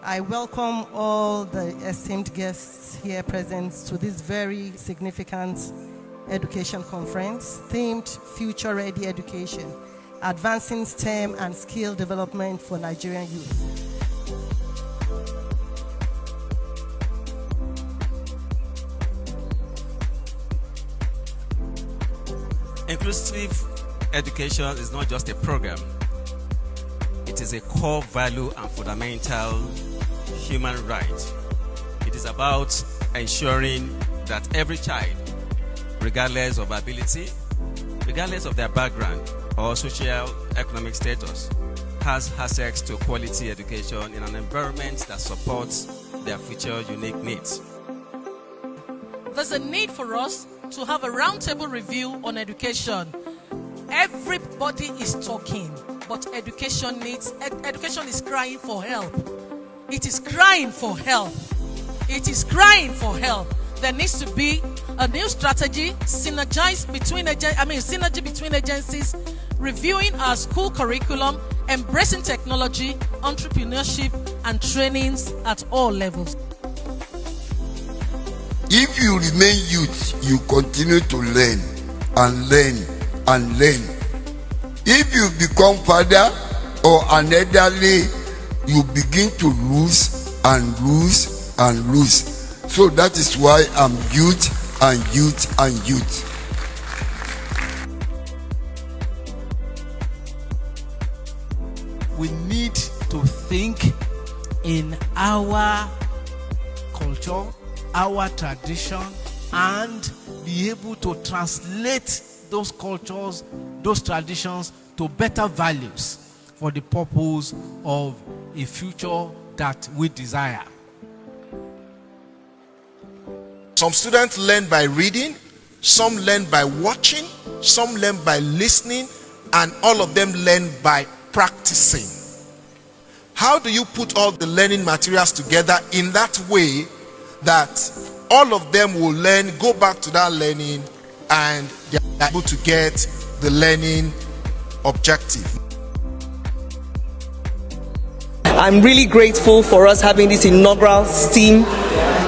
I welcome all the esteemed guests here present to this very significant education conference themed Future Ready Education, Advancing STEM and Skill Development for Nigerian Youth. Inclusive education is not just a program. It is a core value and fundamental human right. It is about ensuring that every child, regardless of ability, regardless of their background or socio-economic status, has access to quality education in an environment that supports their future unique needs. There's a need for us to have a roundtable review on education. Everybody is talking, but education is crying for help. It is crying for help. It is crying for help. There needs to be a new strategy, synergy between agencies, reviewing our school curriculum, embracing technology, entrepreneurship, and trainings at all levels. If you remain youth, you continue to learn and learn and learn. If you become father or an elderly, you begin to lose and lose and lose. So that is why I'm youth and youth and youth. We need to think in our culture, our tradition, and be able to translate those cultures, those traditions to better values for the purpose of a future that we desire. Some students learn by reading, some learn by watching, some learn by listening, and all of them learn by practicing. How do you put all the learning materials together in that way that all of them will learn, go back to that learning, and they are able to get the learning objective? I'm really grateful for us having this inaugural STEAM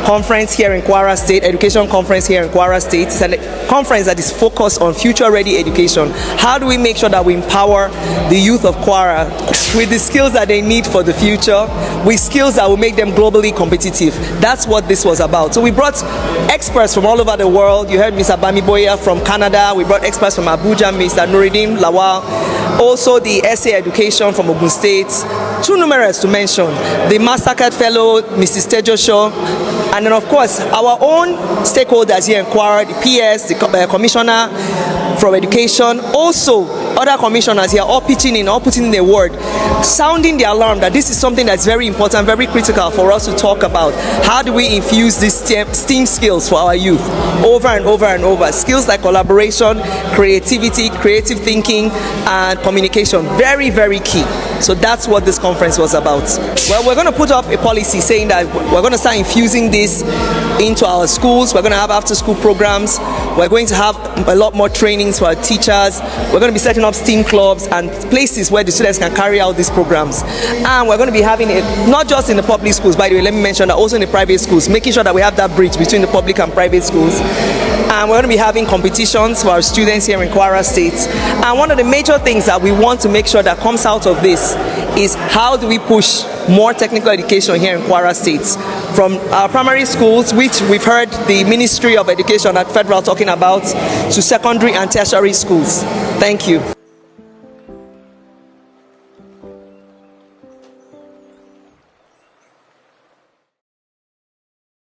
conference here in Kwara State, education conference here in Kwara State. It's a conference that is focused on future-ready education. How do we make sure that we empower the youth of Kwara with the skills that they need for the future, with skills that will make them globally competitive? That's what this was about. So we brought experts from all over the world. You heard Mr. Bamiboya from Canada. We brought experts from Abuja, Mr. Nuruddin Lawal. Also the SA Education from Ogun State. Too numerous to mention. The Mastercard Fellow, Mrs. Tejo Shaw. And then, of course, our own stakeholders here in Kwara, the PS, the Commissioner for Education, also other commissioners here, all pitching in, all putting in a word, sounding the alarm that this is something that's very important, very critical for us to talk about. How do we infuse these STEAM skills for our youth over and over and over? Skills like collaboration, creativity, creative thinking, and communication. Very, very key. So that's what this conference was about. Well, we're going to put up a policy saying that we're going to start infusing this into our schools. We're going to have after-school programs. We're going to have a lot more trainings for our teachers. We're going to be setting up STEAM clubs and places where the students can carry out these programs. And we're going to be having it not just in the public schools, by the way, let me mention that also in the private schools, making sure that we have that bridge between the public and private schools. And we're going to be having competitions for our students here in Kwara State. And one of the major things that we want to make sure that comes out of this is how do we push more technical education here in Kwara State, from our primary schools, which we've heard the Ministry of Education at Federal talking about, to secondary and tertiary schools. Thank you.